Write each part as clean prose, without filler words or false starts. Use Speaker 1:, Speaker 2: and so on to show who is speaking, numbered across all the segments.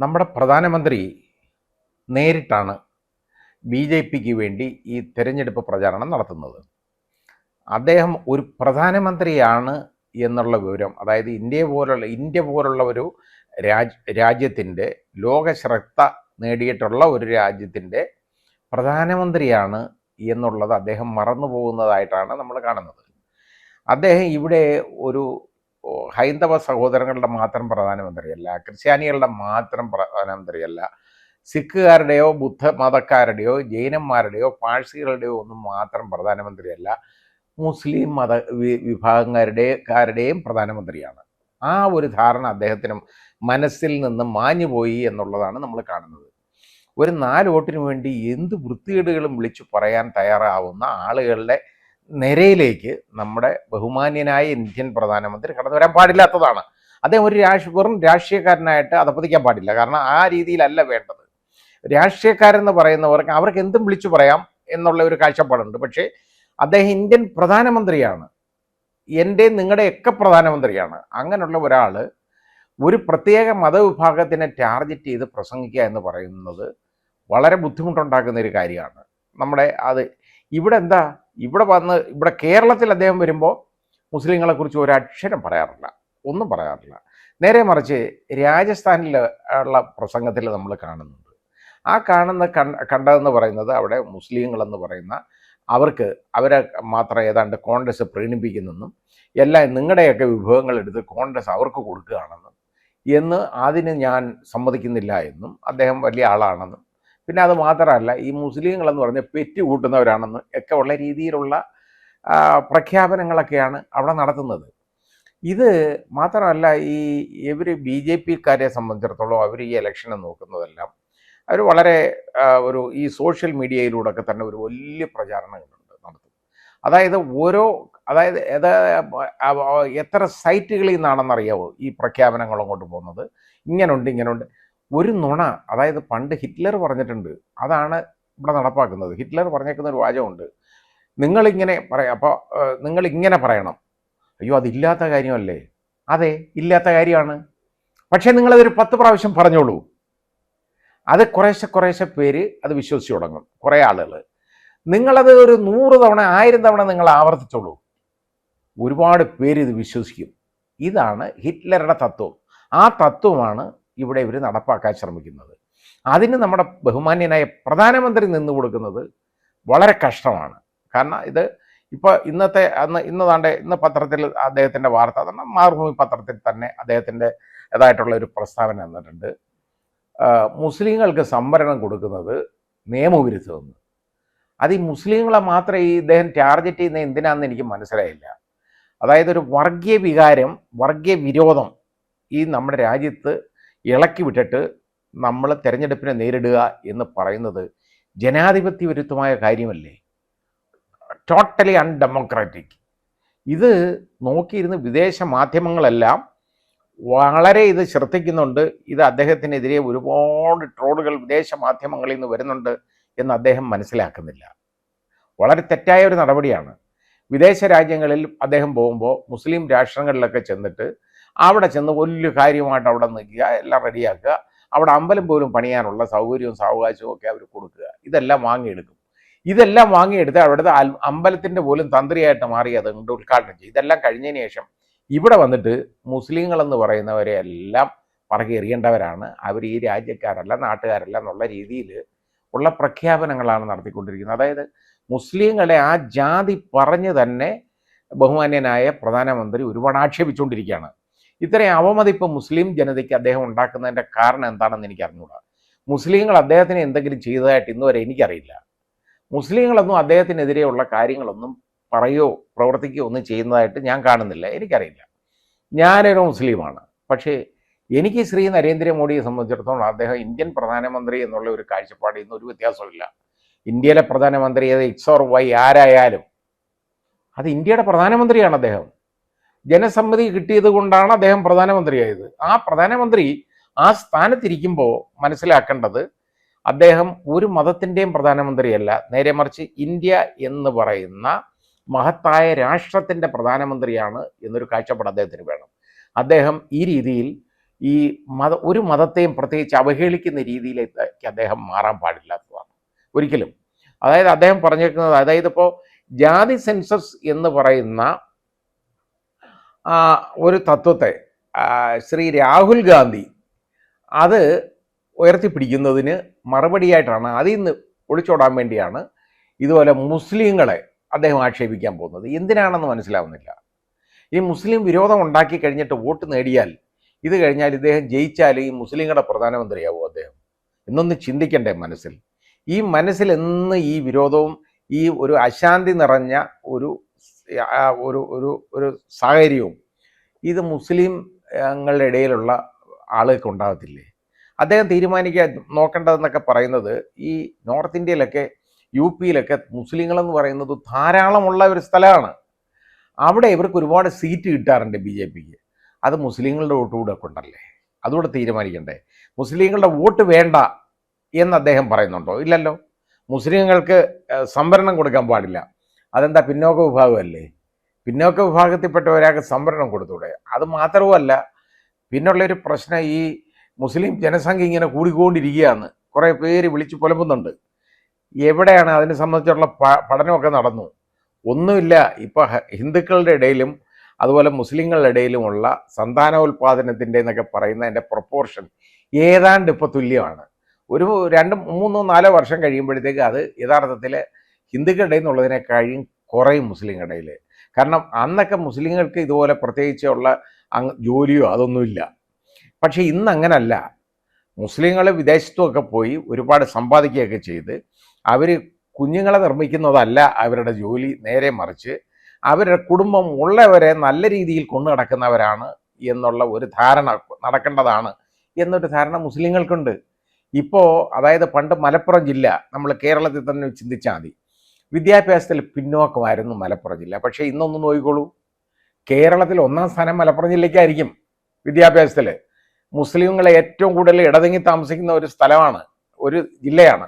Speaker 1: നമ്മുടെ പ്രധാനമന്ത്രി നേരിട്ടാണ് ബി ജെ പിക്ക് വേണ്ടി ഈ തെരഞ്ഞെടുപ്പ് പ്രചാരണം നടത്തുന്നത്. അദ്ദേഹം ഒരു പ്രധാനമന്ത്രിയാണ് എന്നുള്ള വിവരം, അതായത് ഇന്ത്യ പോലുള്ള ഒരു രാജ്യത്തിൻ്റെ ലോകശ്രദ്ധ നേടിയിട്ടുള്ള ഒരു രാജ്യത്തിൻ്റെ പ്രധാനമന്ത്രിയാണ് എന്നുള്ളത് അദ്ദേഹം മറന്നു പോകുന്നതായിട്ടാണ് നമ്മൾ കാണുന്നത്. അദ്ദേഹം ഇവിടെ ഒരു ഹൈന്ദവ സഹോദരങ്ങളുടെ മാത്രം പ്രധാനമന്ത്രിയല്ല, ക്രിസ്ത്യാനികളുടെ മാത്രം പ്രധാനമന്ത്രിയല്ല, സിഖുകാരുടെയോ ബുദ്ധ മതക്കാരുടെയോ ജൈനന്മാരുടെയോ പാഴ്സികളുടെയോ ഒന്നും മാത്രം പ്രധാനമന്ത്രിയല്ല, മുസ്ലിം വിഭാഗക്കാരുടെയും പ്രധാനമന്ത്രിയാണ്. ആ ഒരു ധാരണ അദ്ദേഹത്തിന് മനസ്സിൽ നിന്ന് മാഞ്ഞുപോയി എന്നുള്ളതാണ് നമ്മൾ കാണുന്നത്. ഒരു 4 വോട്ടിന് വേണ്ടി എന്ത് വൃത്തികേടുകളും വിളിച്ചു പറയാൻ തയ്യാറാവുന്ന ആളുകളുടെ നിരയിലേക്ക് നമ്മുടെ ബഹുമാന്യനായ ഇന്ത്യൻ പ്രധാനമന്ത്രി കടന്നു വരാൻ പാടില്ലാത്തതാണ്. അദ്ദേഹം ഒരു വെറും രാഷ്ട്രീയക്കാരനായിട്ട് അധപ്പതിക്കാൻ പാടില്ല. കാരണം ആ രീതിയിലല്ല വേണ്ടത്. രാഷ്ട്രീയക്കാരെന്ന് പറയുന്നവർക്ക് അവർക്ക് എന്തും വിളിച്ചു പറയാം എന്നുള്ള ഒരു കാഴ്ചപ്പാടുണ്ട്. പക്ഷേ അദ്ദേഹം ഇന്ത്യൻ പ്രധാനമന്ത്രിയാണ്, എൻ്റെ നിങ്ങളുടെയൊക്കെ പ്രധാനമന്ത്രിയാണ്. അങ്ങനെയുള്ള ഒരാൾ ഒരു പ്രത്യേക മതവിഭാഗത്തിനെ ടാർഗറ്റ് ചെയ്ത് പ്രസംഗിക്കുക എന്ന് പറയുന്നത് വളരെ ബുദ്ധിമുട്ടുണ്ടാക്കുന്ന ഒരു കാര്യമാണ്. ഇവിടെ കേരളത്തിൽ അദ്ദേഹം വരുമ്പോൾ മുസ്ലിങ്ങളെക്കുറിച്ച് ഒരു അക്ഷരം പറയാറില്ല, ഒന്നും പറയാറില്ല. നേരെ മറിച്ച് രാജസ്ഥാനിൽ ഉള്ള പ്രസംഗത്തിൽ നമ്മൾ കാണുന്നുണ്ട്. ആ കണ്ടതെന്ന് പറയുന്നത് അവിടെ മുസ്ലിങ്ങളെന്ന് പറയുന്ന അവരെ മാത്രം ഏതാണ്ട് കോൺഗ്രസ് പ്രീണിപ്പിക്കുന്നെന്നും എല്ലാം നിങ്ങളുടെയൊക്കെ വിഭവങ്ങൾ എടുത്ത് കോൺഗ്രസ് അവർക്ക് കൊടുക്കുകയാണെന്നും അതിന് ഞാൻ സമ്മതിക്കുന്നില്ല എന്നും അദ്ദേഹം വലിയ ആളാണെന്നും പിന്നെ അത് മാത്രമല്ല ഈ മുസ്ലിങ്ങളെന്ന് പറഞ്ഞ് പെറ്റ് കൂട്ടുന്നവരാണെന്നും ഒക്കെ ഉള്ള രീതിയിലുള്ള പ്രഖ്യാപനങ്ങളൊക്കെയാണ് അവിടെ നടത്തുന്നത്. ഇത് മാത്രമല്ല, ഇവർ ബി ജെ പിക്കാരെ സംബന്ധിച്ചിടത്തോളം അവർ ഈ ഇലക്ഷനെ നോക്കുന്നതെല്ലാം അവർ വളരെ ഈ സോഷ്യൽ മീഡിയയിലൂടെയൊക്കെ തന്നെ ഒരു വലിയ പ്രചാരണങ്ങളുണ്ട് നടത്തും. അതായത് എത്ര സൈറ്റുകളിൽ നിന്നാണെന്നറിയാവോ ഈ പ്രഖ്യാപനങ്ങൾ അങ്ങോട്ട് പോകുന്നത്. ഇങ്ങനുണ്ട് ഒരു നുണ. അതായത് പണ്ട് ഹിറ്റ്ലർ പറഞ്ഞിട്ടുണ്ട്, അതാണ് ഇവിടെ നടപ്പാക്കുന്നത്. ഹിറ്റ്ലർ പറഞ്ഞേക്കുന്ന ഒരു വാചകമുണ്ട്, നിങ്ങളിങ്ങനെ നിങ്ങളിങ്ങനെ പറയണം. അയ്യോ, അതില്ലാത്ത കാര്യമല്ലേ? അതെ, ഇല്ലാത്ത കാര്യമാണ്. പക്ഷേ നിങ്ങളതൊരു 10 പ്രാവശ്യം പറഞ്ഞോളൂ. അത് കുറേശ്ശെ പേര് അത് വിശ്വസിച്ച് തുടങ്ങും. കുറേ ആളുകൾ നിങ്ങളത് ഒരു 100 തവണ 1000 തവണ നിങ്ങൾ ആവർത്തിച്ചോളൂ, ഒരുപാട് പേര് ഇത് വിശ്വസിക്കും. ഇതാണ് ഹിറ്റ്ലറുടെ തത്വം. ആ തത്വമാണ് ഇവിടെ ഇവർ നടപ്പാക്കാൻ ശ്രമിക്കുന്നത്. അതിന് നമ്മുടെ ബഹുമാന്യനായ പ്രധാനമന്ത്രി നിന്ന് കൊടുക്കുന്നത് വളരെ കഷ്ടമാണ്. കാരണം ഇത് ഇപ്പോൾ ഇന്ന് പത്രത്തിൽ അദ്ദേഹത്തിൻ്റെ വാർത്ത തന്നെ, മാതൃഭൂമി പത്രത്തിൽ തന്നെ അദ്ദേഹത്തിൻ്റെതായിട്ടുള്ള ഒരു പ്രസ്താവന വന്നിട്ടുണ്ട്. മുസ്ലിങ്ങൾക്ക് സംവരണം കൊടുക്കുന്നത് നിയമവിരുദ്ധമെന്ന്. അത് ഈ മുസ്ലിങ്ങളെ മാത്രം ഇദ്ദേഹം ടാർഗറ്റ് ചെയ്യുന്ന എന്തിനാണെന്ന് എനിക്ക് മനസ്സിലായില്ല. അതായത് ഒരു വർഗീയ വികാരം, വർഗീയ വിരോധം ഈ നമ്മുടെ രാജ്യത്ത് ഇളക്കി വിട്ടിട്ട് നമ്മൾ തെരഞ്ഞെടുപ്പിനെ നേരിടുക എന്ന് പറയുന്നത് ജനാധിപത്യ വിരുദ്ധമായ കാര്യമല്ലേ? Totally undemocratic. ഇത് നോക്കിയിരുന്ന് വിദേശ മാധ്യമങ്ങളെല്ലാം വളരെ ഇത് ശ്രദ്ധിക്കുന്നുണ്ട്. ഇത് അദ്ദേഹത്തിനെതിരെ ഒരുപാട് ട്രോളുകൾ വിദേശ മാധ്യമങ്ങളിൽ നിന്ന് വരുന്നുണ്ട് എന്ന് അദ്ദേഹം മനസ്സിലാക്കുന്നില്ല. വളരെ തെറ്റായ ഒരു നടപടിയാണ്. വിദേശ രാജ്യങ്ങളിൽ അദ്ദേഹം പോകുമ്പോൾ മുസ്ലിം രാഷ്ട്രങ്ങളിലൊക്കെ ചെന്നിട്ട് അവിടെ ചെന്ന് വലിയ കാര്യമായിട്ട് അവിടെ നിൽക്കുക, എല്ലാം റെഡിയാക്കുക, അവിടെ അമ്പലം പോലും പണിയാനുള്ള സൗകര്യവും സാവകാശവും ഒക്കെ അവർ കൊടുക്കുക. ഇതെല്ലാം വാങ്ങിയെടുത്ത് അവിടുത്തെ അമ്പലത്തിൻ്റെ പോലും തന്ത്രിയായിട്ട് മാറി അത് ഉദ്ഘാടനം ചെയ്യും. ഇതെല്ലാം കഴിഞ്ഞതിന് ശേഷം ഇവിടെ വന്നിട്ട് മുസ്ലിങ്ങളെന്ന് പറയുന്നവരെ എല്ലാം പറക്കി എറിയേണ്ടവരാണ്, അവർ ഈ രാജ്യക്കാരല്ല നാട്ടുകാരല്ല എന്നുള്ള രീതിയിൽ ഉള്ള പ്രഖ്യാപനങ്ങളാണ് നടത്തിക്കൊണ്ടിരിക്കുന്നത്. അതായത് മുസ്ലിങ്ങളെ ആ ജാതി പറഞ്ഞ് തന്നെ ബഹുമാന്യനായ പ്രധാനമന്ത്രി ഒരുപാട് ആക്ഷേപിച്ചുകൊണ്ടിരിക്കുകയാണ്. ഇത്രയും അവമതിപ്പ് മുസ്ലിം ജനതയ്ക്ക് അദ്ദേഹം ഉണ്ടാക്കുന്നതിൻ്റെ കാരണം എന്താണെന്ന് എനിക്ക് അറിഞ്ഞൂടാ. മുസ്ലിങ്ങൾ അദ്ദേഹത്തിന് എന്തെങ്കിലും ചെയ്തതായിട്ട് ഇന്നുവരെ എനിക്കറിയില്ല. മുസ്ലിങ്ങളൊന്നും അദ്ദേഹത്തിനെതിരെയുള്ള കാര്യങ്ങളൊന്നും പറയുകയോ പ്രവർത്തിക്കുകയോ ഒന്നും ചെയ്യുന്നതായിട്ട് ഞാൻ കാണുന്നില്ല, എനിക്കറിയില്ല. ഞാനൊരു മുസ്ലിമാണ്. പക്ഷേ എനിക്ക് ശ്രീ നരേന്ദ്രമോദിയെ സംബന്ധിച്ചിടത്തോളം അദ്ദേഹം ഇന്ത്യൻ പ്രധാനമന്ത്രി എന്നുള്ള ഒരു കാഴ്ചപ്പാടിൽ നിന്ന് ഒരു വ്യത്യാസമില്ല. ഇന്ത്യയിലെ പ്രധാനമന്ത്രി അത് എക്സ് ഓർ വൈ ആരായാലും അത് ഇന്ത്യയുടെ പ്രധാനമന്ത്രിയാണ്. അദ്ദേഹം ജനസമ്മതി കിട്ടിയത് കൊണ്ടാണ് അദ്ദേഹം പ്രധാനമന്ത്രിയായത്. ആ പ്രധാനമന്ത്രി ആ സ്ഥാനത്തിരിക്കുമ്പോൾ മനസ്സിലാക്കേണ്ടത് അദ്ദേഹം ഒരു മതത്തിൻ്റെയും പ്രധാനമന്ത്രിയല്ല, നേരെ മറിച്ച് ഇന്ത്യ എന്ന് പറയുന്ന മഹത്തായ രാഷ്ട്രത്തിൻ്റെ പ്രധാനമന്ത്രിയാണ് എന്നൊരു കാഴ്ചപ്പാട് അദ്ദേഹത്തിന് വേണം. അദ്ദേഹം ഈ രീതിയിൽ ഈ ഒരു മതത്തെയും പ്രത്യേകിച്ച് അവഹേളിക്കുന്ന രീതിയിലേക്ക് അദ്ദേഹം മാറാൻ പാടില്ലാത്തതാണ് ഒരിക്കലും. അതായത് അദ്ദേഹം പറഞ്ഞേക്കുന്നത്, അതായത് ഇപ്പോൾ ജാതി സെൻസസ് എന്ന് പറയുന്ന ഒരു തത്വത്തെ ശ്രീ രാഹുൽ ഗാന്ധി അത് ഉയർത്തിപ്പിടിക്കുന്നതിന് മറുപടിയായിട്ടാണ്, അതിൽ നിന്ന് ഒളിച്ചോടാൻ വേണ്ടിയാണ് ഇതുപോലെ മുസ്ലിങ്ങളെ അദ്ദേഹം ആക്ഷേപിക്കാൻ പോകുന്നത്. എന്തിനാണെന്ന് മനസ്സിലാവുന്നില്ല. ഈ മുസ്ലിം വിരോധം ഉണ്ടാക്കി കഴിഞ്ഞിട്ട് വോട്ട് നേടിയാൽ, ഇത് കഴിഞ്ഞാൽ ഇദ്ദേഹം ജയിച്ചാൽ ഈ മുസ്ലിങ്ങളുടെ പ്രധാനമന്ത്രിയാവും അദ്ദേഹം എന്നൊന്ന് ചിന്തിക്കണ്ടേ മനസ്സിൽ. ഈ മനസ്സിൽ എന്ന് ഈ വിരോധവും ഈ ഒരു അശാന്തി നിറഞ്ഞ ഒരു ഒരു ഒരു ഒരു സാഹചര്യവും ഇത് മുസ്ലിങ്ങളുടെ ഇടയിലുള്ള ആളുകൾക്ക് ഉണ്ടാകത്തില്ലേ? അദ്ദേഹം നോക്കേണ്ടതെന്നൊക്കെ പറയുന്നത്, ഈ നോർത്ത് ഇന്ത്യയിലൊക്കെ യു പിയിലൊക്കെ മുസ്ലിങ്ങളെന്ന് പറയുന്നത് ധാരാളമുള്ള ഒരു സ്ഥലമാണ്. അവിടെ ഇവർക്ക് ഒരുപാട് സീറ്റ് കിട്ടാറുണ്ട് ബി ജെ പിക്ക്. അത് മുസ്ലിങ്ങളുടെ വോട്ടുകൂടെ കൊണ്ടല്ലേ? അതുകൂടെ തീരുമാനിക്കണ്ടേ? മുസ്ലിങ്ങളുടെ വോട്ട് വേണ്ട എന്ന് അദ്ദേഹം പറയുന്നുണ്ടോ? ഇല്ലല്ലോ. മുസ്ലിങ്ങൾക്ക് സംവരണം കൊടുക്കാൻ പാടില്ല. അതെന്താ, പിന്നോക്ക വിഭാഗമല്ലേ? പിന്നോക്ക വിഭാഗത്തിൽപ്പെട്ട ഒരാൾക്ക് സംവരണം കൊടുത്തൂടെ? അത് മാത്രവുമല്ല, പിന്നുള്ളൊരു പ്രശ്നം, ഈ മുസ്ലിം ജനസംഖ്യ ഇങ്ങനെ കൂടിക്കൊണ്ടിരിക്കുകയാണ്. കുറേ പേര് വിളിച്ച് പുലമ്പുന്നുണ്ട്. എവിടെയാണ് അതിനെ സംബന്ധിച്ചുള്ള പഠനമൊക്കെ നടന്നു? ഒന്നുമില്ല. ഇപ്പോൾ ഹിന്ദുക്കളുടെ ഇടയിലും അതുപോലെ മുസ്ലിങ്ങളുടെ ഇടയിലുമുള്ള സന്താനോൽപാദനത്തിൻ്റെ എന്നൊക്കെ പറയുന്നതിൻ്റെ പ്രൊപ്പോർഷൻ ഏതാണ്ട് ഇപ്പോൾ തുല്യമാണ്. ഒരു 2, 3, 4 വർഷം കഴിയുമ്പോഴത്തേക്ക് അത് യഥാർത്ഥത്തിൽ ഹിന്ദുക്കളുടെ ഇടയിൽ നിന്നുള്ളതിനേക്കാളും കുറയും മുസ്ലിങ്ങളുടെ ഇടയിൽ. കാരണം അന്നൊക്കെ മുസ്ലിങ്ങൾക്ക് ഇതുപോലെ പ്രത്യേകിച്ചുള്ള ജോലിയോ അതൊന്നുമില്ല. പക്ഷേ ഇന്ന് അങ്ങനല്ല. മുസ്ലിങ്ങൾ വിദേശത്തുമൊക്കെ പോയി ഒരുപാട് സമ്പാദിക്കുകയൊക്കെ ചെയ്ത് അവർ കുഞ്ഞുങ്ങളെ നിർമ്മിക്കുന്നതല്ല അവരുടെ ജോലി. നേരെ മറിച്ച് അവരുടെ കുടുംബം ഉള്ളവരെ നല്ല രീതിയിൽ കൊണ്ടു നടക്കുന്നവരാണ് എന്നുള്ള ഒരു ധാരണ നടക്കേണ്ടതാണ് എന്നൊരു ധാരണ മുസ്ലിങ്ങൾക്കുണ്ട് ഇപ്പോൾ. അതായത് പണ്ട് മലപ്പുറം ജില്ല, നമ്മൾ കേരളത്തിൽ തന്നെ ചിന്തിച്ചാൽ മതി, വിദ്യാഭ്യാസത്തിൽ പിന്നോക്കമായിരുന്നു മലപ്പുറം ജില്ല. പക്ഷേ ഇന്നൊന്ന് നോക്കിക്കോളൂ, കേരളത്തിൽ 1ാം സ്ഥാനം മലപ്പുറം ജില്ലയ്ക്കായിരിക്കും വിദ്യാഭ്യാസത്തിൽ. മുസ്ലിങ്ങളെ ഏറ്റവും കൂടുതൽ ഇടതിങ്ങി താമസിക്കുന്ന ഒരു സ്ഥലമാണ്, ഒരു ജില്ലയാണ്.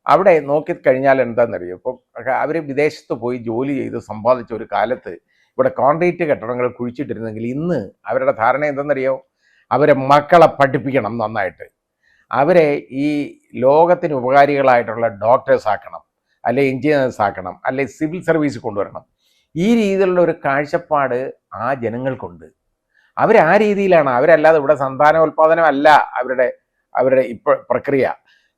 Speaker 1: അവിടെ നോക്കിക്കഴിഞ്ഞാൽ എന്താണെന്നറിയോ, ഇപ്പം അവർ വിദേശത്ത് പോയി ജോലി ചെയ്ത് സമ്പാദിച്ച ഒരു കാലത്ത് ഇവിടെ കോൺക്രീറ്റ് കെട്ടിടങ്ങൾ കുഴിച്ചിട്ടിരുന്നെങ്കിൽ ഇന്ന് അവരുടെ ധാരണ എന്തെന്നറിയോ, അവരെ മക്കളെ പഠിപ്പിക്കണം നന്നായിട്ട്, അവരെ ഈ ലോകത്തിന് ഉപകാരികളായിട്ടുള്ള ഡോക്ടേഴ്സ് ആക്കണം, അല്ലെ എൻജിനീയേഴ്സ് ആക്കണം, അല്ലെ സിവിൽ സർവീസ് കൊണ്ടുവരണം. ഈ രീതിയിലുള്ള ഒരു കാഴ്ചപ്പാട് ആ ജനങ്ങൾക്കുണ്ട്. ആ രീതിയിലാണ്. അവരല്ലാതെ ഇവിടെ സന്താനോൽപാദനമല്ല അവരുടെ ഇപ്പോൾ പ്രക്രിയ.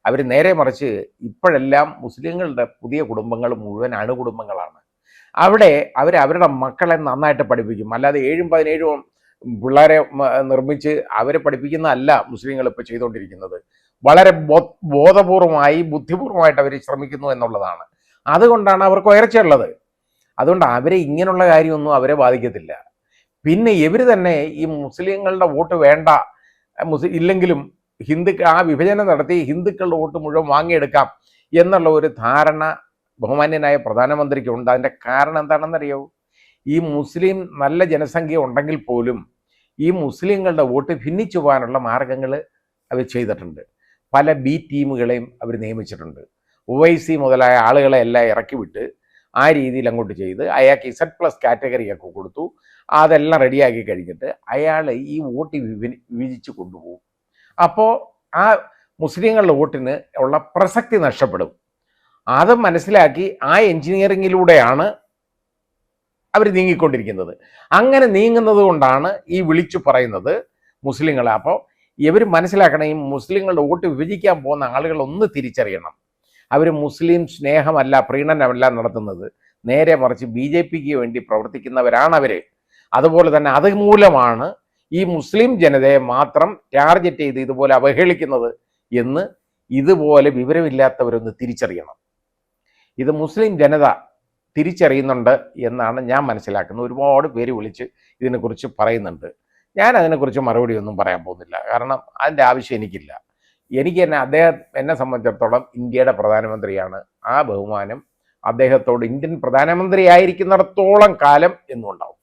Speaker 1: അവർ നേരെ മറിച്ച് ഇപ്പോഴെല്ലാം മുസ്ലിങ്ങളുടെ പുതിയ കുടുംബങ്ങൾ മുഴുവൻ അണുകുടുംബങ്ങളാണ്. അവിടെ അവരുടെ മക്കളെ നന്നായിട്ട് പഠിപ്പിക്കും. അല്ലാതെ 7ഉം 17ഉം പിള്ളേരെ നിർമ്മിച്ച് അവരെ പഠിപ്പിക്കുന്നതല്ല മുസ്ലിങ്ങൾ ഇപ്പോൾ ചെയ്തുകൊണ്ടിരിക്കുന്നത്. വളരെ ബോധപൂർവമായി ബുദ്ധിപൂർവമായിട്ട് അവർ ശ്രമിക്കുന്നു എന്നുള്ളതാണ്. അതുകൊണ്ടാണ് അവർക്ക് ഉയർച്ചയുള്ളത്. അതുകൊണ്ട് അവരെ ഇങ്ങനെയുള്ള കാര്യമൊന്നും അവരെ ബാധിക്കത്തില്ല. പിന്നെ ഇവർ തന്നെ ഈ മുസ്ലിങ്ങളുടെ വോട്ട് വേണ്ട, ഇല്ലെങ്കിലും ആ വിഭജനം നടത്തി ഹിന്ദുക്കളുടെ വോട്ട് മുഴുവൻ വാങ്ങിയെടുക്കാം എന്നുള്ള ഒരു ധാരണ ബഹുമാന്യനായ പ്രധാനമന്ത്രിക്കുണ്ട്. അതിൻ്റെ കാരണം എന്താണെന്നറിയോ, ഈ മുസ്ലിം നല്ല ജനസംഖ്യ ഉണ്ടെങ്കിൽ പോലും ഈ മുസ്ലിങ്ങളുടെ വോട്ട് ഭിന്നിച്ചു പോകാനുള്ള മാർഗങ്ങൾ അവർ ചെയ്തിട്ടുണ്ട്. പല ബി ടീമുകളെയും അവർ നിയമിച്ചിട്ടുണ്ട്. ഒവൈസി മുതലായ ആളുകളെ എല്ലാം ഇറക്കി വിട്ട് ആ രീതിയിൽ അങ്ങോട്ട് ചെയ്ത് അയാൾക്ക് Z+ കാറ്റഗറിയൊക്കെ കൊടുത്തു. അതെല്ലാം റെഡിയാക്കി കഴിഞ്ഞിട്ട് അയാൾ ഈ വോട്ട് വിഭജിച്ച് കൊണ്ടുപോകും. അപ്പോൾ ആ മുസ്ലിങ്ങളുടെ വോട്ടിന് ഉള്ള പ്രസക്തി നഷ്ടപ്പെടും. അത് മനസ്സിലാക്കി ആ എൻജിനീയറിങ്ങിലൂടെയാണ് അവർ നീങ്ങിക്കൊണ്ടിരിക്കുന്നത്. അങ്ങനെ നീങ്ങുന്നത് കൊണ്ടാണ് ഈ വിളിച്ചു പറയുന്നത് മുസ്ലിങ്ങളെ. അപ്പോൾ ഇവർ മനസ്സിലാക്കണം, ഈ മുസ്ലിങ്ങളുടെ വോട്ട് വിഭജിക്കാൻ പോകുന്ന ആളുകൾ ഒന്ന് തിരിച്ചറിയണം. അവർ മുസ്ലിം സ്നേഹമല്ല, പ്രീണനമല്ല നടത്തുന്നത്, നേരെ മറിച്ച് BJPക്ക് വേണ്ടി പ്രവർത്തിക്കുന്നവരാണ് അവർ. അതുപോലെ തന്നെ അതുമൂലമാണ് ഈ മുസ്ലിം ജനതയെ മാത്രം ടാർഗറ്റ് ചെയ്ത് ഇതുപോലെ അവഹേളിക്കുന്നത് എന്ന് ഇതുപോലെ വിവരമില്ലാത്തവരൊന്ന് തിരിച്ചറിയണം. ഇത് മുസ്ലിം ജനത തിരിച്ചറിയുന്നുണ്ട് എന്നാണ് ഞാൻ മനസ്സിലാക്കുന്നത്. ഒരുപാട് പേര് വിളിച്ച് ഇതിനെക്കുറിച്ച് പറയുന്നുണ്ട്. ഞാൻ അതിനെക്കുറിച്ച് മറുപടി ഒന്നും പറയാൻ പോകുന്നില്ല, കാരണം അതിൻ്റെ ആവശ്യം എനിക്കില്ല. എനിക്ക് തന്നെ എന്നെ സംബന്ധിച്ചിടത്തോളം ഇന്ത്യയുടെ പ്രധാനമന്ത്രിയാണ്. ആ ബഹുമാനം അദ്ദേഹത്തോട് ഇന്ത്യൻ പ്രധാനമന്ത്രി ആയിരിക്കുന്നിടത്തോളം കാലം എന്നും ഉണ്ടാവും.